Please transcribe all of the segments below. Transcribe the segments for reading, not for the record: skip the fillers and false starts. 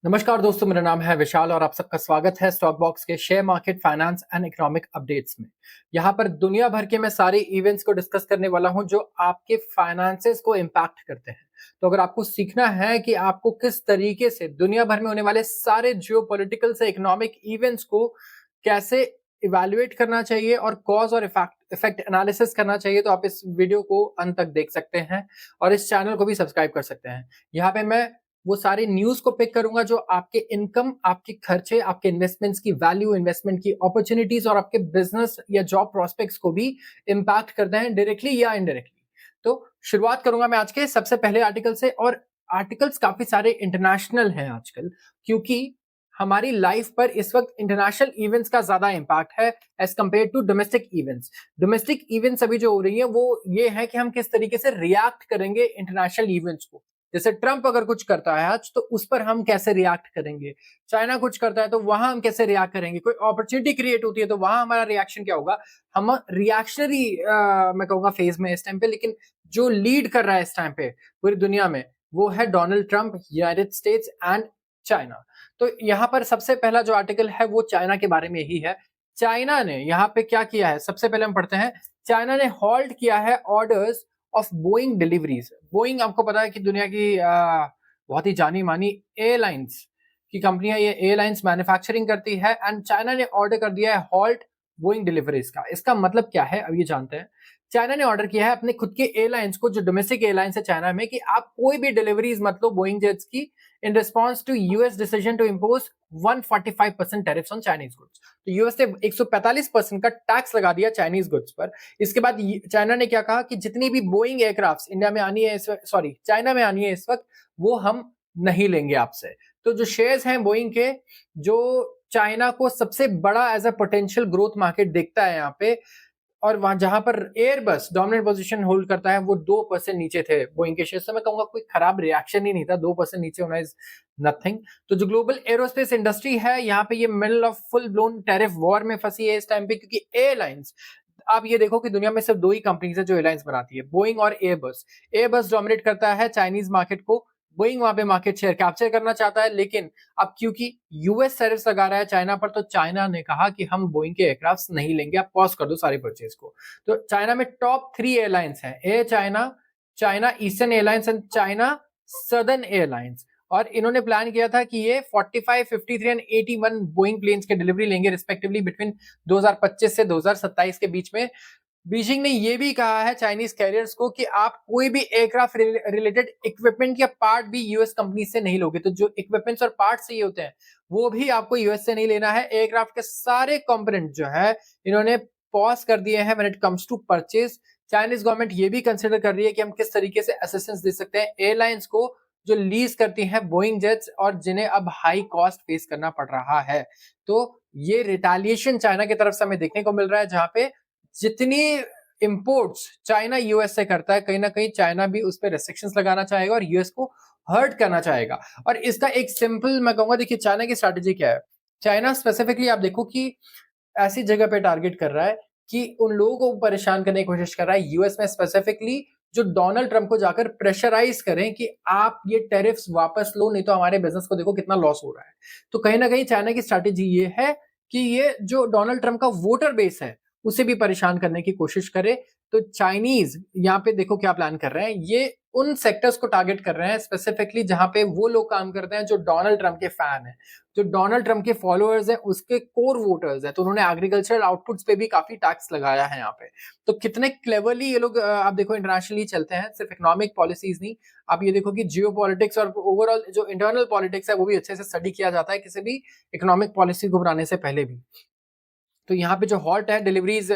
नमस्कार दोस्तों, मेरा नाम है विशाल और आप सबका स्वागत है स्टॉक बॉक्स के share market finance and economic updates में। यहाँ पर दुनिया भर के मैं सारे इवेंट्स को डिस्कस करने वाला हूँ जो आपके फाइनेंसेस को इम्पैक्ट करते हैं। तो अगर आपको सीखना है कि आपको किस तरीके से दुनिया भर में होने वाले सारे जियोपॉलिटिकल से इकोनॉमिक इवेंट्स को कैसे इवैल्यूएट करना चाहिए और कॉज और इफेक्ट एनालिसिस करना चाहिए, तो आप इस वीडियो को अंत तक देख सकते हैं और इस चैनल को भी सब्सक्राइब कर सकते हैं। यहाँ पे मैं वो सारी न्यूज को पिक करूंगा जो आपके इनकम, आपके खर्चे, आपके इन्वेस्टमेंट्स की वैल्यू, इन्वेस्टमेंट की अपॉर्चुनिटीज और आपके बिजनेस या जॉब प्रोस्पेक्ट्स को भी इम्पैक्ट करते हैं डायरेक्टली या इनडायरेक्टली। तो शुरुआत करूंगा मैं आज के सबसे पहले आर्टिकल से, और आर्टिकल्स काफी सारे इंटरनेशनल हैं आजकल, क्योंकि हमारी लाइफ पर इस वक्त इंटरनेशनल इवेंट्स का ज्यादा इम्पैक्ट है as compared to domestic events. Domestic events अभी जो हो रही है वो ये है कि हम किस तरीके से रिएक्ट करेंगे इंटरनेशनल इवेंट्स को। जैसे ट्रंप अगर कुछ करता है आज, तो उस पर हम कैसे रिएक्ट करेंगे। चाइना कुछ करता है तो वहां हम कैसे रिएक्ट करेंगे। कोई अपॉर्चुनिटी क्रिएट होती है तो वहां हमारा रिएक्शन क्या होगा। हम रिएक्शनरी मैं कहूंगा फेज में इस टाइम पे, लेकिन जो लीड कर रहा है इस टाइम पे पूरी दुनिया में वो है Donald Trump, United states and China. तो यहाँ पर सबसे पहला जो आर्टिकल है वो चाइना के बारे में ही है। चाइना ने यहाँ पे क्या किया है, सबसे पहले हम पढ़ते हैं। चाइना ने हॉल्ट किया है orders of Boeing deliveries. Boeing आपको पता है कि दुनिया की बहुत ही जानी मानी एयरलाइंस की कंपनी है। ये एयरलाइंस मैन्युफैक्चरिंग करती है एंड चाइना ने ऑर्डर कर दिया है हॉल्ट बोइंग डिलीवरीज का। इसका मतलब क्या है, अब ये जानते हैं। चाइना ने ऑर्डर किया है अपने खुद के एयरलाइंस को, जो डोमेस्टिक एयरलाइंस है चाइना में, कि आप कोई भी डिलीवरीज मत लो बोइंग जेट्स की, in response to US decision to impose 145% tariffs on Chinese goods. तो यूएस ने 145% का टैक्स लगा दिया चाइनीज गुड्स पर। इसके बाद चाइना ने क्या कहा कि जितनी भी बोइंग एयरक्राफ्ट इंडिया में आनी है, सॉरी चाइना में आनी है इस वक्त, वो हम नहीं लेंगे आपसे। तो जो शेयर्स हैं बोइंग के, जो चाइना को सबसे बड़ा as a potential growth market देखता है यहाँ पे, और वहां जहां पर एयरबस डोमिनेंट पोजीशन होल्ड करता है, वो 2% नीचे थे बोइंग के शेयर से। मैं कहूंगा कोई खराब रिएक्शन ही नहीं था, 2% नीचे होना इज नथिंग। तो जो ग्लोबल एरोस्पेस इंडस्ट्री है यहाँ पे, ये middle of full blown tariff war में फंसी है इस टाइम पे, क्योंकि एयरलाइंस, आप ये देखो कि दुनिया में सिर्फ दो ही कंपनीज है जो एयरलाइंस बनाती है, बोइंग और एयरबस। एयरबस डोमिनेट करता है चाइनीज मार्केट को, बोइंग वहां पे मार्केट शेयर कैप्चर करना चाहता है, लेकिन अब क्योंकि यूएस टैरिफ्स लगा रहा है चाइना पर, तो चाइना ने कहा कि हम बोइंग के एयरक्राफ्ट नहीं लेंगे, आप पॉज कर दो सारी परचेज को। तो चाइना में टॉप 3 एयरलाइंस हैं, air China, China eastern airlines and China southern airlines. और इन्होंने प्लान किया था कि ये 45, 53 एंड 81 बोइंग प्लेन्स के डिलीवरी लेंगे रिस्पेक्टिवली बिटवीन 2025 से 2027 के बीच में। बीजिंग ने यह भी कहा है चाइनीज कैरियर्स को कि आप कोई भी एयरक्राफ्ट रिलेटेड इक्विपमेंट या पार्ट भी यूएस कंपनी से नहीं लोगे। तो जो इक्विपमेंट्स और पार्ट चाहिए होते हैं वो भी आपको यूएस से नहीं लेना है। एयरक्राफ्ट के सारे कंपोनेंट जो है इन्होंने पॉज कर दिए हैं when it comes to purchase. Chinese government ये भी कंसिडर कर रही है कि हम किस तरीके से असिस्टेंस दे सकते हैं एयरलाइंस को जो लीज करती हैं बोइंग जेट्स और जिन्हें अब हाई कॉस्ट फेस करना पड़ रहा है। तो ये रिटेलिएशन चाइना की तरफ से हमें देखने को मिल रहा है, जहां पे जितनी इंपोर्ट्स चाइना यूएस से करता है, कहीं ना कहीं चाइना भी उस पर रेस्ट्रिक्शंस लगाना चाहेगा और यूएस को हर्ट करना चाहेगा। और इसका एक सिंपल मैं कहूंगा, देखिए चाइना की स्ट्रैटेजी क्या है। चाइना स्पेसिफिकली आप देखो कि ऐसी जगह पे टारगेट कर रहा है कि उन लोगों को परेशान करने की कोशिश कर रहा है यूएस में स्पेसिफिकली, जो डोनाल्ड ट्रंप को जाकर प्रेशराइज करें कि आप ये टैरिफ्स वापस लो, नहीं तो हमारे बिजनेस को देखो कितना लॉस हो रहा है। तो कहीं ना कहीं चाइना की स्ट्रैटेजी ये है कि ये जो डोनाल्ड ट्रंप का वोटर बेस है उसे भी परेशान करने की कोशिश करे। तो चाइनीज यहाँ पे देखो क्या प्लान कर रहे हैं, ये उन सेक्टर्स को टारगेट कर रहे हैं स्पेसिफिकली जहां पे वो लोग काम करते हैं जो डोनाल्ड ट्रंप के फैन है, जो डोनाल्ड ट्रंप के फॉलोअर्स हैं, उसके कोर वोटर्स हैं। तो उन्होंने एग्रीकल्चरल आउटपुट्स पे भी काफी टैक्स लगाया है यहाँ पे। तो कितने क्लेवरली ये लोग आप देखो इंटरनेशनली चलते हैं, सिर्फ इकोनॉमिक पॉलिसीज नहीं। आप ये देखो कि जियो पॉलिटिक्स और ओवरऑल जो इंटरनल पॉलिटिक्स है वो भी अच्छे से स्टडी किया जाता है किसी भी इकोनॉमिक पॉलिसी को बनाने से पहले भी। तो यहाँ पे जो हॉल्ट है डिलीवरीज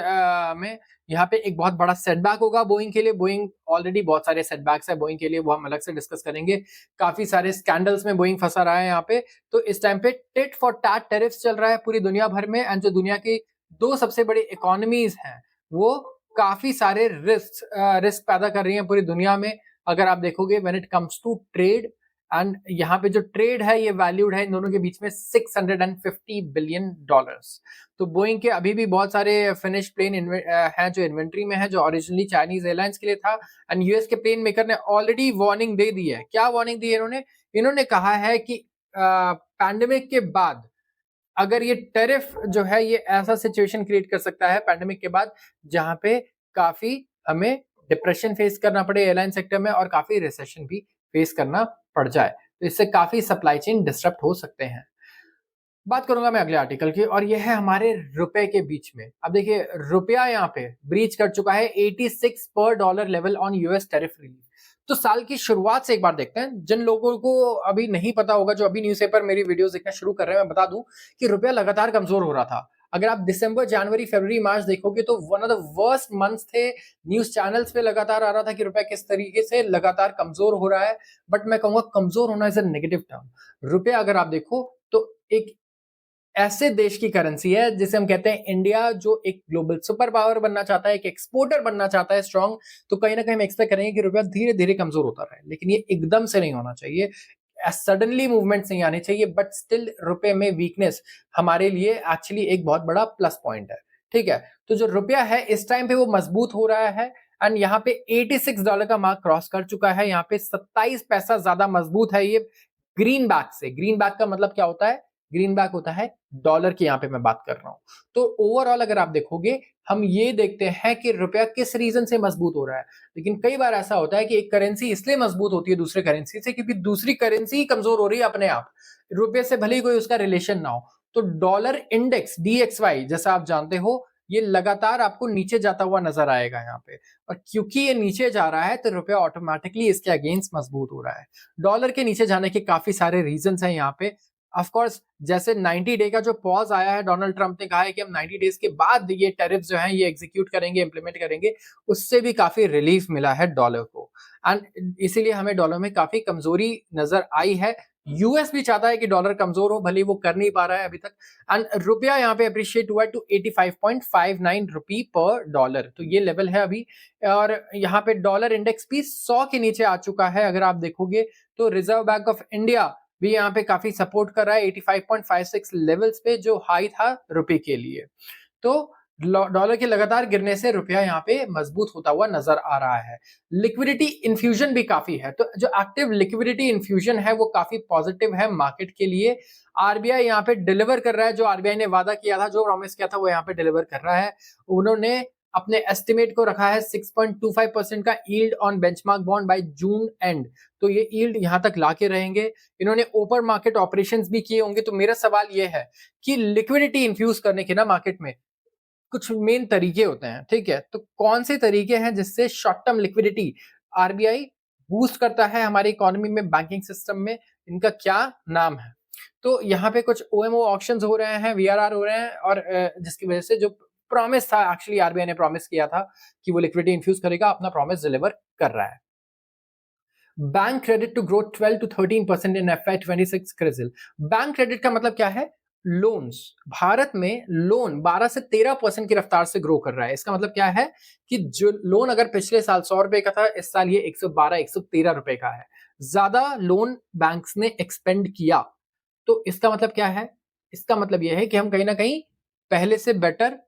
में, यहाँ पे एक बहुत बड़ा सेटबैक होगा बोइंग के लिए। बोइंग ऑलरेडी बहुत सारे सेटबैक्स है बोइंग के लिए, वो हम अलग से डिस्कस करेंगे। काफी सारे स्कैंडल्स में बोइंग फंसा रहा है यहाँ पे। तो इस टाइम पे टिट फॉर टैट टैरिफ्स चल रहा है पूरी दुनिया भर में, एंड जो दुनिया की दो सबसे बड़ी इकोनॉमीज हैं वो काफी सारे रिस्क पैदा कर रही हैं पूरी दुनिया में। अगर आप देखोगे when it comes to trade, and यहाँ पे जो ट्रेड है ये वैल्यूड है इन दोनों के बीच में $650 बिलियन। तो बोइंग के अभी भी बहुत सारे फिनिश प्लेन हैं जो इन्वेंट्री में है, जो ओरिजिनली चाइनीज एयरलाइंस के लिए था। एंड यूएस के प्लेन मेकर ने ऑलरेडी वार्निंग दे दी है। क्या वार्निंग दी है इन्होंने? इन्होंने कहा है कि पैंडेमिक के बाद अगर ये टैरिफ जो है ये ऐसा सिचुएशन क्रिएट कर सकता है पैंडेमिक के बाद, जहां पे काफी हमें डिप्रेशन फेस करना पड़े एयरलाइन सेक्टर में और काफी रिसेशन भी फेस करना पड़ जाए, तो इससे काफी सप्लाई चेन डिस्टर्ब हो सकते हैं। बात करूंगा मैं अगले आर्टिकल की, और यह है हमारे रुपए के बीच में। अब देखिए रुपया यहाँ पे ब्रीच कर चुका है 86 पर dollar level on US tariff relief. तो साल की शुरुआत से एक बार देखते हैं, जिन लोगों को अभी नहीं पता होगा, जो अभी न्यूज़पेपर मेरी वीडियोस देखना शुरू कर रहे हैं, मैं बता दूं कि रुपया लगातार कमजोर हो रहा था। अगर आप दिसंबर, जनवरी, फरवरी, मार्च देखोगे तो one of the worst months थे। न्यूज चैनल्स पे लगातार आ रहा था कि रुपया किस तरीके से लगातार कमजोर हो रहा है। बट मैं कहूंगा कमजोर होना इज अ नेगेटिव टर्म। रुपया अगर आप देखो तो एक ऐसे देश की करेंसी है जिसे हम कहते हैं इंडिया, जो एक ग्लोबल सुपर पावर बनना चाहता है, एक एक्सपोर्टर बनना चाहता है स्ट्रांग, तो कहीं ना कहीं हम एक्सपेक्ट करेंगे कि रुपया धीरे धीरे कमजोर होता रहे, लेकिन ये एकदम से नहीं होना चाहिए, सडनली मूवमेंट नहीं आने चाहिए। बट स्टिल रुपए में वीकनेस हमारे लिए एक्चुअली एक बहुत बड़ा प्लस पॉइंट है। ठीक है, तो जो रुपया है इस टाइम पे वो मजबूत हो रहा है, एंड यहाँ पे $86 का मार्क क्रॉस कर चुका है। यहाँ पे 27 पैसा ज्यादा मजबूत है ये ग्रीन बैक से। ग्रीन बैक का मतलब क्या होता है? ग्रीन बैक होता है डॉलर की, यहाँ पे मैं बात कर रहा हूं। तो ओवरऑल अगर आप देखोगे, हम ये देखते हैं कि रुपया किस रीजन से मजबूत हो रहा है। लेकिन कई बार ऐसा होता है कि एक करेंसी इसलिए मजबूत होती है दूसरे करेंसी से क्योंकि दूसरी करेंसी ही कमजोर हो रही है अपने आप, रुपये से भले ही कोई उसका रिलेशन ना हो। तो डॉलर इंडेक्स DXY जैसा आप जानते हो, ये लगातार आपको नीचे जाता हुआ नजर आएगा यहाँ पे, और क्योंकि ये नीचे जा रहा है तो रुपया ऑटोमेटिकली इसके अगेंस्ट मजबूत हो रहा है। डॉलर के नीचे जाने के काफी सारे रीजंस हैं यहाँ पे। ऑफ कोर्स जैसे 90 डे का जो पॉज आया है, डोनाल्ड ट्रंप ने कहा है कि हम 90 डेज के बाद ये टैरिफ जो हैं ये एग्जीक्यूट करेंगे, इंप्लीमेंट करेंगे, उससे भी काफी रिलीफ मिला है डॉलर को, एंड इसीलिए हमें डॉलर में काफी कमजोरी नजर आई है। यूएस भी चाहता है कि डॉलर कमजोर हो, भले वो कर नहीं पा रहा है अभी तक, एंड रुपया यहाँ पे अप्रिशिएट हुआ टू 85.59 रुपी पर डॉलर, तो ये लेवल है अभी। और यहाँ पे डॉलर इंडेक्स भी 100 के नीचे आ चुका है। अगर आप देखोगे तो रिजर्व बैंक ऑफ इंडिया भी यहाँ पे काफी सपोर्ट कर रहा है 85.56 लेवल्स पे, जो हाई था रुपए के लिए। तो डॉलर के लगातार गिरने से रुपया यहाँ पे मजबूत होता हुआ नजर आ रहा है। लिक्विडिटी इन्फ्यूजन भी काफी है, तो जो एक्टिव लिक्विडिटी इन्फ्यूजन है वो काफी पॉजिटिव है मार्केट के लिए। आरबीआई यहाँ पे डिलीवर कर रहा है, जो आरबीआई ने वादा किया था, जो प्रॉमिस किया था, वो यहाँ पे डिलीवर कर रहा है। उन्होंने अपने एस्टिमेट को रखा है 6.25% का yield on benchmark bond by June and, तो ये यील्ड यहां तक लाके रहेंगे। इन्होंने ओपन मार्केट ऑपरेशंस भी किए होंगे। तो मेरा सवाल ये है कि लिक्विडिटी इन्फ्यूज करने के ना मार्केट में कुछ मेन तरीके होते हैं, ठीक है, तो कौन से तरीके हैं जिससे short term liquidity RBI boost करता है हमारी इकोनॉमी में, बैंकिंग सिस्टम में, इनका क्या नाम है? तो यहाँ पे कुछ ओएमओ ऑक्शंस हो रहे हैं, वीआरआर हो रहे हैं, और जिसकी वजह से जो प्रॉमिस था, एक्चुअली आरबीआई ने प्रॉमिस किया था कि वो लिक्विडिटी इन्फ्यूज करेगा, अपना प्रॉमिस डिलीवर कर रहा है। Bank credit to grow 12 to 13% in FY26 CRISIL. Bank credit का मतलब क्या है? लोन्स। भारत में लोन 12 से 13% की रफ्तार से ग्रो कर रहा है। इसका मतलब क्या है कि जो लोन अगर पिछले साल 100 रुपए का था, इस साल ये 112 113 रुपए का है। ज्यादा लोन बैंक्स ने एक्सपेंड किया, तो इसका मतलब क्या है? इसका मतलब यह है कि हम कहीं ना कहीं पहले से बेटर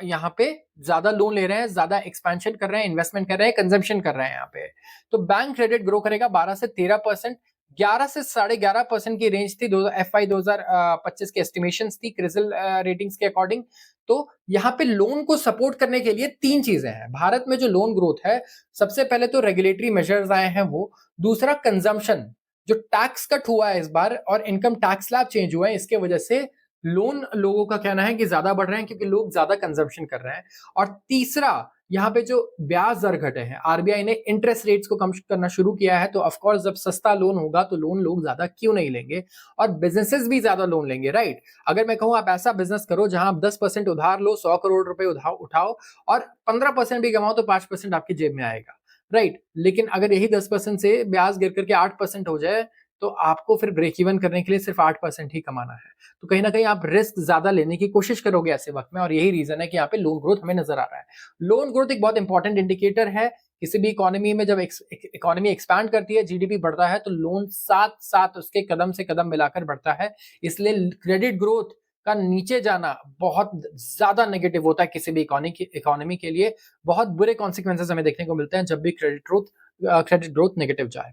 यहाँ पे ज्यादा लोन ले रहे हैं, ज्यादा एक्सपेंशन कर रहे हैं, इन्वेस्टमेंट कर रहे हैं, कंजम्पशन कर रहे हैं यहाँ पे। तो बैंक क्रेडिट ग्रो करेगा 12 से 13%। 11 से 11.5% की रेंज थी FY 2025 की एस्टिमेशंस थी क्रिजिल रेटिंग्स के अकॉर्डिंग। तो यहाँ पे लोन को सपोर्ट करने के लिए तीन चीजें हैं। भारत में जो लोन ग्रोथ है, सबसे पहले तो रेगुलेटरी मेजर्स आए हैं वो, दूसरा कंजम्पशन, जो टैक्स कट हुआ है इस बार और इनकम टैक्स स्लैब चेंज हुआ है, इसके वजह से लोन लोगों का कहना है कि ज्यादा बढ़ रहे हैं क्योंकि लोग ज्यादा कंजम्पशन कर रहे हैं। और तीसरा, यहाँ पे जो ब्याज दर घटे हैं, आरबीआई ने इंटरेस्ट रेट्स को कम करना शुरू किया है, तो ऑफकोर्स जब सस्ता लोन होगा तो लोन लोग ज्यादा क्यों नहीं लेंगे, और बिजनेसेस भी ज्यादा लोन लेंगे, राइट। अगर मैं कहूँ आप ऐसा बिजनेस करो जहां आप 10% उधार लो, 100 करोड़ रुपए उठाओ और 15% भी कमाओ, तो 5% आपकी जेब में आएगा, राइट। लेकिन अगर यही 10% से ब्याज गिर करके 8% हो जाए, तो आपको फिर ब्रेक इवन करने के लिए सिर्फ 8% ही कमाना है। तो कहीं ना कहीं आप रिस्क ज्यादा लेने की कोशिश करोगे ऐसे वक्त में, और यही रीजन है कि यहाँ पे लोन ग्रोथ हमें नजर आ रहा है। लोन ग्रोथ एक बहुत इंपॉर्टेंट इंडिकेटर है किसी भी इकोनॉमी में। जब इकोनॉमी एक्सपैंड करती है, जीडीपी बढ़ता है, तो लोन साथ साथ उसके कदम से कदम मिलाकर बढ़ता है। इसलिए क्रेडिट ग्रोथ का नीचे जाना बहुत ज्यादा नेगेटिव होता है किसी भी इकोनॉमी के लिए। बहुत बुरे कॉन्सिक्वेंसेस हमें देखने को मिलते हैं जब भी क्रेडिट ग्रोथ नेगेटिव जाए।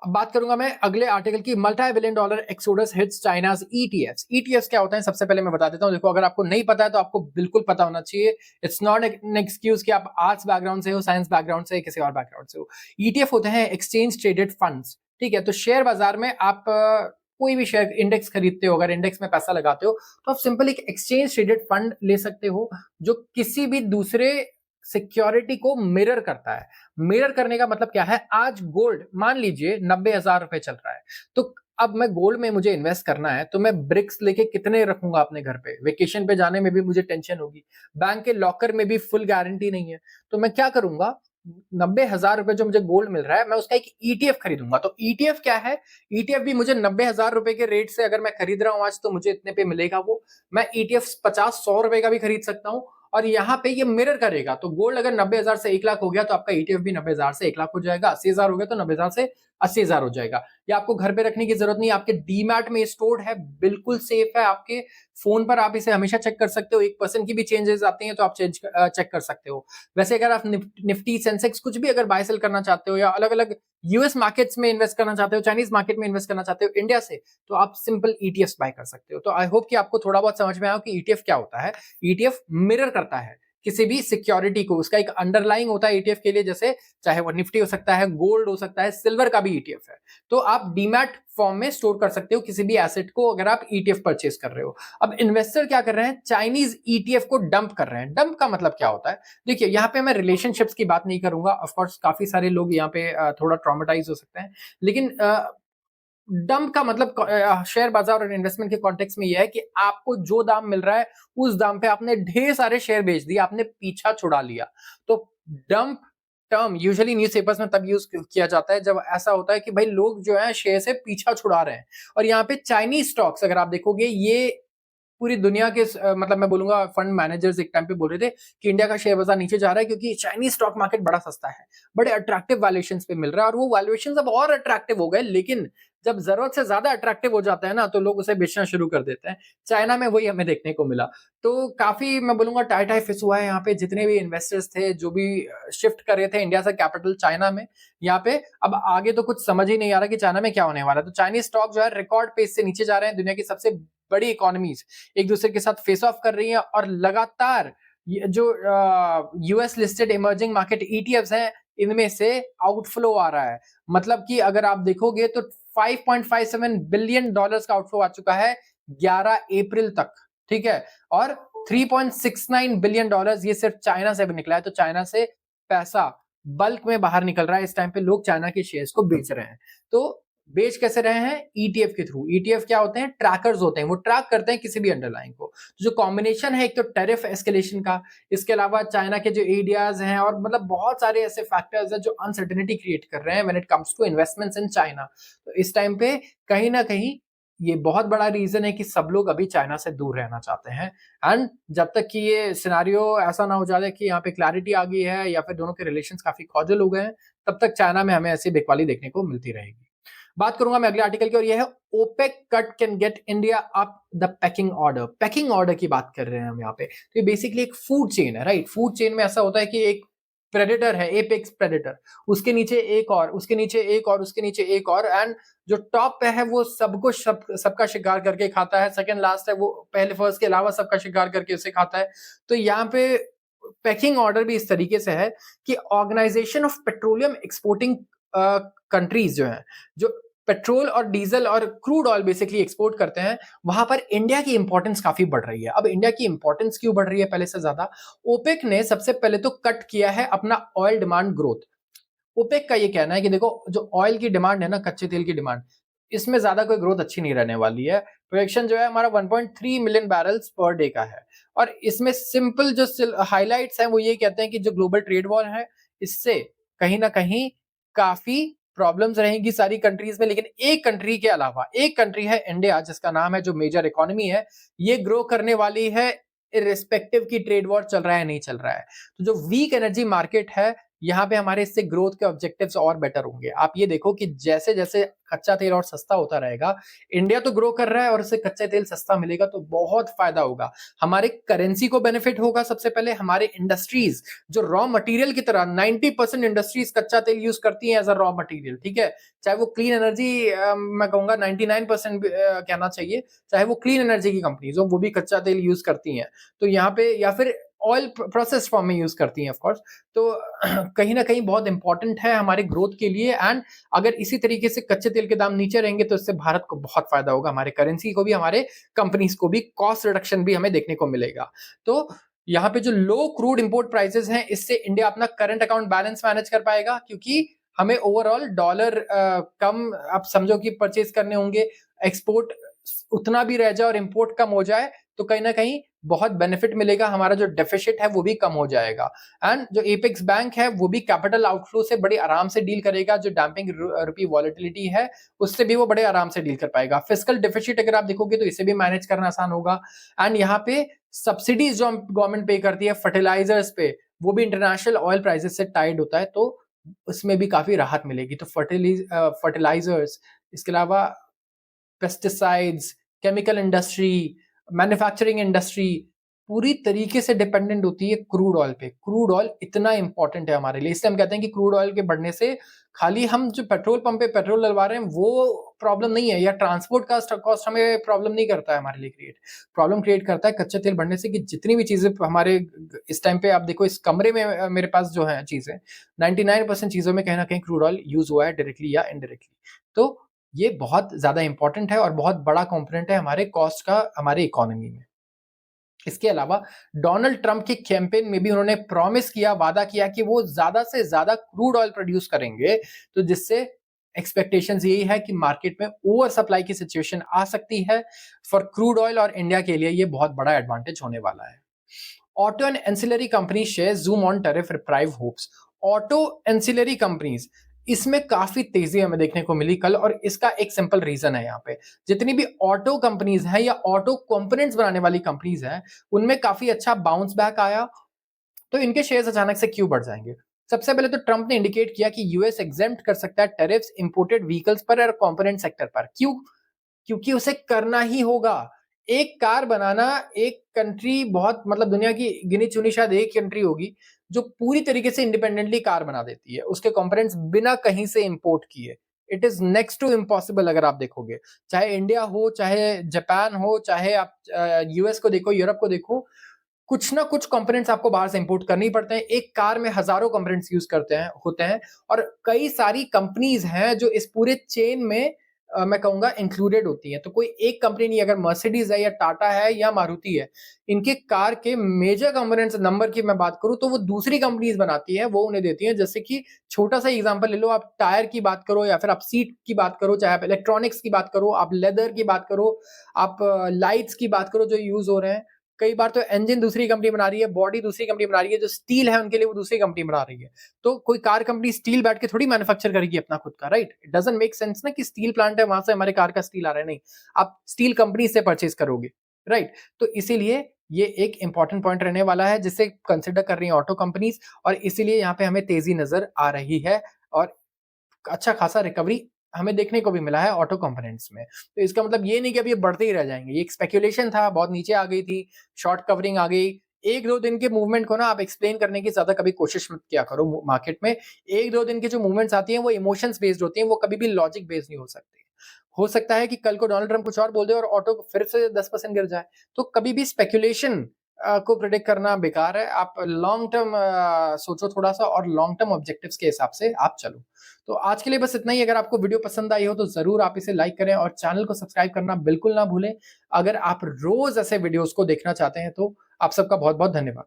अब बात करूंगा मैं अगले आर्टिकल की। Multi billion dollar exodus hits China's ETFs. ETFs क्या होता है सबसे पहले मैं बता देता हूं। देखो, अगर आपको नहीं पता है तो आपको बिल्कुल पता होना चाहिए। इट्स नॉट एन एक्सक्यूज कि आप आर्ट्स बैकग्राउंड से हो, साइंस बैकग्राउंड से, किसी और बैकग्राउंड से हो। ईटीएफ होते हैं एक्सचेंज ट्रेडेड फंड्स। ठीक है, तो शेयर बाजार में आप कोई भी शेयर इंडेक्स खरीदते हो, अगर इंडेक्स में पैसा लगाते हो तो आप सिंपल एक एक्सचेंज ट्रेडेड फंड ले सकते हो जो किसी भी दूसरे सिक्योरिटी को मिरर करता है। मिरर करने का मतलब क्या है? आज गोल्ड मान लीजिए 90,000 रुपए चल रहा है, तो अब मैं गोल्ड में मुझे इन्वेस्ट करना है तो मैं ब्रिक्स लेके कितने रखूंगा अपने घर पे? वेकेशन पे जाने में भी मुझे टेंशन होगी, बैंक के लॉकर में भी फुल गारंटी नहीं है। तो मैं क्या करूंगा? 90,000 रुपए जो मुझे गोल्ड मिल रहा है, मैं उसका एक ईटीएफ खरीदूंगा। तो ईटीएफ क्या है? ईटीएफ भी मुझे 90,000 रुपए के रेट से अगर मैं खरीद रहा हूं आज, तो मुझे इतने पे मिलेगा वो। मैं ईटीएफ 50-100 रुपए का भी खरीद सकता हूं, और यहाँ पे ये मिरर करेगा। तो गोल्ड अगर 90,000 से 1 लाख हो गया तो आपका ईटीएफ भी 90,000 से 1 लाख हो जाएगा। 80,000 हो गया तो 90,000 से 80,000 हो जाएगा। या आपको घर पे रखने की जरूरत नहीं, आपके डीमैट में स्टोर्ड है, बिल्कुल सेफ है। आपके फोन पर आप इसे हमेशा चेक कर सकते हो। 1% की भी चेंजेस आती हैं तो आप चेक कर सकते हो। वैसे अगर आप निफ्टी, सेंसेक्स कुछ भी अगर बाय सेल करना चाहते हो, या अलग अलग यूएस मार्केट्स में इन्वेस्ट करना चाहते हो, चाइनीज मार्केट में इन्वेस्ट करना चाहते हो इंडिया से, तो आप सिंपल ईटीएफ बाय कर सकते हो। तो आई होप कि आपको थोड़ा बहुत समझ में आया कि ईटीएफ क्या होता है। ईटीएफ मिरर करता है किसी भी सिक्योरिटी को, उसका एक अंडरलाइंग होता है ईटीएफ के लिए। जैसे चाहे वो निफ्टी हो सकता है, गोल्ड हो सकता है, सिल्वर का भी ईटीएफ है। तो आप डीमैट फॉर्म में स्टोर कर सकते हो किसी भी एसेट को, अगर आप ईटीएफ परचेस कर रहे हो। अब इन्वेस्टर क्या कर रहे हैं? चाइनीज ईटीएफ को डंप कर रहे हैं। डंप का मतलब क्या होता है? देखिए, यहाँ पे मैं रिलेशनशिप्स की बात नहीं करूंगा। ऑफ कोर्स काफी सारे लोग यहाँ पे थोड़ा ट्रॉमेटाइज हो सकते हैं, लेकिन डंप का मतलब शेयर बाजार और इन्वेस्टमेंट के कॉन्टेक्स्ट में यह है कि आपको जो दाम मिल रहा है उस दाम पे आपने ढेर सारे शेयर बेच दिए, आपने पीछा छुड़ा लिया। तो डंप टर्म यूजुअली न्यूज़पेपर्स में तब यूज किया जाता है जब ऐसा होता है कि भाई लोग जो है शेयर से पीछा छुड़ा रहे हैं। और यहाँ पे चाइनीज स्टॉक्स अगर आप देखोगे, ये पूरी दुनिया के मतलब मैं बोलूंगा फंड मैनेजर्स एक टाइम पे बोल रहे थे कि इंडिया का शेयर बाजार नीचे जा रहा है क्योंकि चाइनीज स्टॉक मार्केट बड़ा सस्ता है, बड़े अट्रैक्टिव वैल्यूएशंस पे मिल रहा है। और वो वैल्यूएशंस अब और अट्रैक्टिव हो गए, लेकिन जब जरूरत से ज्यादा अट्रैक्टिव हो जाता है ना, तो लोग उसे बेचना शुरू कर देते हैं। चाइना में वही हमें देखने को मिला। तो काफी मैं बोलूंगा टाई टाई फिस हुआ है यहाँ पे। जितने भी इन्वेस्टर्स थे जो भी शिफ्ट कर रहे थे इंडिया से कैपिटल चाइना में, यहाँ पे अब आगे तो कुछ समझ ही नहीं आ रहा कि चाइना में क्या होने वाला है। तो चाइनीज स्टॉक जो है रिकॉर्ड पेस से नीचे जा रहे हैं। दुनिया की सबसे बड़ी इकोनॉमीज एक दूसरे के साथ फेस ऑफ कर रही हैं, और लगातार जो US listed emerging market ETFs हैं, इनमें से आउटफ्लो आ रहा है। मतलब कि अगर आप देखोगे तो 5.57 बिलियन डॉलर्स का आउटफ्लो आ चुका है 11 अप्रैल तक। ठीक है, और 3.69 बिलियन डॉलर्स ये सिर्फ चाइना से भी निकला है। तो चाइना से पैसा बल्क में बाहर निकल रहा है। इस टाइम पे लोग चाइना के शेयर्स को बेच रहे हैं। तो बेच कैसे रहे हैं? ईटीएफ के थ्रू। ईटीएफ क्या होते हैं? ट्रैकर्स होते हैं, वो ट्रैक करते हैं किसी भी अंडरलाइन को। जो कॉम्बिनेशन है, एक तो टैरिफ एस्केलेशन का, इसके अलावा चाइना के जो एरियाज हैं, और मतलब बहुत सारे ऐसे फैक्टर्स हैं जो अनसर्टेनिटी क्रिएट कर रहे हैं when it comes to investments in China. तो इस टाइम पे कहीं ना कहीं ये बहुत बड़ा रीजन है कि सब लोग अभी चाइना से दूर रहना चाहते हैं। एंड जब तक कि ये सिनारियो ऐसा ना हो जाए कि यहाँ पे क्लैरिटी आ गई है या फिर दोनों के रिलेशंस काफी कॉर्डियल हो गए हैं, तब तक चाइना में हमें ऐसी बिकवाली देखने को मिलती रहेगी। बात करूंगा मैं अगले आर्टिकल की, और यह है OPEC cut can get India up the pecking order. Pecking order की बात कर रहे हैं हम यहाँ पे। तो ये बेसिकली एक फूड चेन है, राइट? फूड चेन में ऐसा होता है कि एक प्रेडेटर है, एपेक्स प्रेडेटर, उसके नीचे एक और, उसके नीचे एक और, उसके नीचे एक और, एंड जो टॉप पे है वो सबका शिकार करके खाता है। सेकंड लास्ट है वो पहले फर्स्ट के अलावा सबका शिकार करके उसे खाता है। तो यहाँ पे पैकिंग ऑर्डर भी इस तरीके से है कि organisation of petroleum exporting countries जो है, जो पेट्रोल और डीजल और क्रूड ऑयल बेसिकली एक्सपोर्ट करते हैं, वहां पर इंडिया की इंपॉर्टेंस काफी बढ़ रही है। अब इंडिया की इंपॉर्टेंस क्यों बढ़ रही है पहले से ज्यादा? ओपेक ने सबसे पहले तो कट किया है अपना ऑयल डिमांड ग्रोथ। ओपेक का ये कहना है कि देखो, जो ऑयल की डिमांड है ना, कच्चे तेल की डिमांड, इसमें ज्यादा कोई ग्रोथ अच्छी नहीं रहने वाली है। प्रोजेक्शन जो है हमारा 1.3 मिलियन बैरल्स पर डे का है। और इसमें सिंपल जो हाइलाइट्स हैं वो ये कहते हैं कि जो ग्लोबल ट्रेड वॉर है, इससे कहीं ना कहीं काफी प्रॉब्लम्स रहेंगी सारी कंट्रीज में। लेकिन एक कंट्री के अलावा, एक कंट्री है इंडिया, जिसका नाम है, जो मेजर इकोनॉमी है, ये ग्रो करने वाली है इर्रिस्पेक्टिव की ट्रेड वॉर चल रहा है नहीं चल रहा है। तो जो वीक एनर्जी मार्केट है, यहाँ पे हमारे इससे ग्रोथ के ऑब्जेक्टिव्स और बेटर होंगे। आप ये देखो कि जैसे-जैसे कच्चा तेल और सस्ता होता रहेगा, इंडिया तो ग्रो कर रहा है और उससे कच्चा तेल सस्ता मिलेगा तो बहुत फायदा होगा। हमारे करेंसी को बेनिफिट होगा सबसे पहले, हमारे इंडस्ट्रीज जो रॉ मटेरियल की तरह 90% इंडस्ट्रीज कच्चा तेल यूज करती हैं एज अ रॉ मटेरियल, ठीक है? चाहे वो क्लीन एनर्जी, मैं कहूँगा 99% कहना चाहिए, चाहे वो क्लीन एनर्जी की कंपनीज हो, वो भी कच्चा तेल यूज करती हैं। तो यहाँ पे या फिर ऑयल प्रोसेस फॉर्म में यूज करती हैं ऑफ कोर्स। तो कहीं ना कहीं बहुत इंपॉर्टेंट है हमारे ग्रोथ के लिए। एंड अगर इसी तरीके से कच्चे तेल के दाम नीचे रहेंगे तो इससे भारत को बहुत फायदा होगा, हमारे करेंसी को भी, हमारे कंपनीज को भी कॉस्ट रिडक्शन भी हमें देखने को मिलेगा। तो यहाँ पे जो लो क्रूड इंपोर्ट प्राइसेस हैं, इससे इंडिया अपना करंट अकाउंट बैलेंस मैनेज कर पाएगा, क्योंकि हमें ओवरऑल डॉलर कम, आप समझो कि परचेज करने होंगे, एक्सपोर्ट उतना भी रह जाए और इंपोर्ट कम हो जाए तो कहीं ना कहीं बहुत बेनिफिट मिलेगा, हमारा जो डेफिसिट है वो भी कम हो जाएगा। एंड जो एपेक्स बैंक है वो भी कैपिटल आउटफ्लो से बड़ी आराम से डील करेगा, जो डैम्पिंग रुपी वॉलेटिलिटी है उससे भी वो बड़े आराम से डील कर पाएगा। फिस्कल डेफिसिट अगर आप देखोगे तो इसे भी मैनेज करना आसान होगा। एंड यहाँ पे सब्सिडीज जो गवर्नमेंट पे करती है फर्टिलाइजर्स पे, वो भी इंटरनेशनल ऑयल प्राइसेस से टाइड होता है, तो उसमें भी काफी राहत मिलेगी। तो फर्टिलाइजर्स, इसके अलावा pesticides, chemical industry, manufacturing industry पूरी तरीके से डिपेंडेंट होती है क्रूड ऑयल पे। क्रूड ऑयल इतना इंपॉर्टेंट है हमारे लिए, इसलिए हम कहते हैं कि क्रूड ऑयल के बढ़ने से खाली हम जो पेट्रोल पंप पे पेट्रोल डलवा रहे हैं वो प्रॉब्लम नहीं है, या ट्रांसपोर्ट का कॉस्ट हमें प्रॉब्लम नहीं करता है हमारे लिए क्रिएट। प्रॉब्लम क्रिएट करता है कच्चे तेल बढ़ने से, कि जितनी भी चीजें हमारे इस टाइम पे आप देखो इस कमरे में मेरे पास जो है चीजें, 99% चीजों में कहीं ना कहीं क्रूड ऑयल यूज हुआ है डायरेक्टली या इनडायरेक्टली। तो ये बहुत ज्यादा इंपॉर्टेंट है और बहुत बड़ा कंपोनेंट है हमारे कॉस्ट का, हमारे इकोनॉमी में। इसके अलावा डोनाल्ड ट्रंप के कैंपेन में भी उन्होंने प्रॉमिस किया, वादा किया कि वो ज्यादा से ज्यादा क्रूड ऑयल प्रोड्यूस करेंगे, तो जिससे एक्सपेक्टेशंस यही है कि मार्केट में ओवर सप्लाई की सिचुएशन आ सकती है फॉर क्रूड ऑयल, और इंडिया के लिए ये बहुत बड़ा एडवांटेज होने वाला है। Auto and ancillary company share zoom on tariff reprieve hopes. Auto ancillary companies, इसमें काफी तेजी हमें देखने को मिली कल, और इसका एक सिंपल रीजन है। यहाँ पे जितनी भी ऑटो कंपनीज हैं या ऑटो कंपोनेंट्स बनाने वाली कंपनीज हैं, उनमें काफी अच्छा बाउंस बैक आया। तो इनके शेयर्स अचानक से क्यों बढ़ जाएंगे? सबसे पहले तो ट्रंप ने इंडिकेट किया कि यूएस एग्जेम्प्ट कर सकता है टैरिफ्स इंपोर्टेड व्हीकल्स पर और कंपोनेंट सेक्टर पर। क्यों? क्योंकि उसे करना ही होगा। एक कार बनाना, एक कंट्री बहुत, मतलब दुनिया की गिनी चुनी शायद एक कंट्री होगी जो पूरी तरीके से इंडिपेंडेंटली कार बना देती है, उसके कंपोनेंट्स बिना कहीं से इंपोर्ट किए। It is next to impossible अगर आप देखोगे, चाहे इंडिया हो, चाहे जापान हो, चाहे आप यूएस को देखो, यूरोप को देखो, कुछ ना कुछ कंपोनेंट्स आपको बाहर से इंपोर्ट करने ही पड़ते हैं। एक कार में हजारों कंपोनेंट्स यूज करते हैं होते हैं, और कई सारी कंपनीज हैं जो इस पूरे चेन में मैं कहूंगा इंक्लूडेड होती हैं। तो कोई एक कंपनी नहीं, अगर मर्सिडीज है या टाटा है या मारुति है, इनके कार के मेजर कंपोनेंट्स नंबर की मैं बात करूं तो वो दूसरी कंपनीज बनाती हैं, वो उन्हें देती हैं। जैसे कि छोटा सा एग्जांपल ले लो, आप टायर की बात करो या फिर आप सीट की बात करो, चाहे आप इलेक्ट्रॉनिक्स की बात करो, आप लेदर की बात करो, आप लाइट्स की बात करो जो यूज हो रहे हैं। कई बार तो इंजन दूसरी कंपनी बना रही है, बॉडी दूसरी कंपनी बना रही है, जो स्टील है उनके लिए वो दूसरी कंपनी बना रही है। तो कोई कार कंपनी स्टील बैठ के थोड़ी मैन्युफैक्चर करेगी अपना खुद का, right? It doesn't make sense ना कि स्टील प्लांट है वहां से हमारे कार का स्टील आ रहा है, नहीं, आप स्टील कंपनी से परचेज करोगे, राइट? तो इसीलिए ये एक इंपॉर्टेंट पॉइंट रहने वाला है जिसे कंसिडर कर रही है ऑटो कंपनीज, और इसीलिए यहाँ पे हमें तेजी नजर आ रही है, और अच्छा खासा रिकवरी हमें देखने को भी मिला है ऑटो कंपोनेंट्स में। तो इसका मतलब ये नहीं कि अब ये बढ़ते ही रह जाएंगे, ये एक स्पेक्यूलेशन था, बहुत नीचे आ गई थी, शॉर्ट कवरिंग आ गई। एक दो दिन के मूवमेंट को ना आप एक्सप्लेन करने की ज्यादा कभी कोशिश मत किया करो मार्केट में। एक दो दिन की जो मूवमेंट्स आती हैं वो इमोशंस बेस्ड होती हैं, वो कभी भी लॉजिक बेस्ड नहीं हो सकती। हो सकता है कि कल को डोनाल्ड ट्रंप कुछ और बोल दे और ऑटो फिर से 10% गिर जाए। तो कभी भी स्पेक्यूलेशन को प्रिडिक्ट करना बेकार है। आप लॉन्ग टर्म सोचो थोड़ा सा, और लॉन्ग टर्म ऑब्जेक्टिव्स के हिसाब से आप चलो। तो आज के लिए बस इतना ही। अगर आपको वीडियो पसंद आई हो तो जरूर आप इसे लाइक करें और चैनल को सब्सक्राइब करना बिल्कुल ना भूलें। अगर आप रोज ऐसे वीडियोस को देखना चाहते हैं तो आप सबका बहुत बहुत धन्यवाद।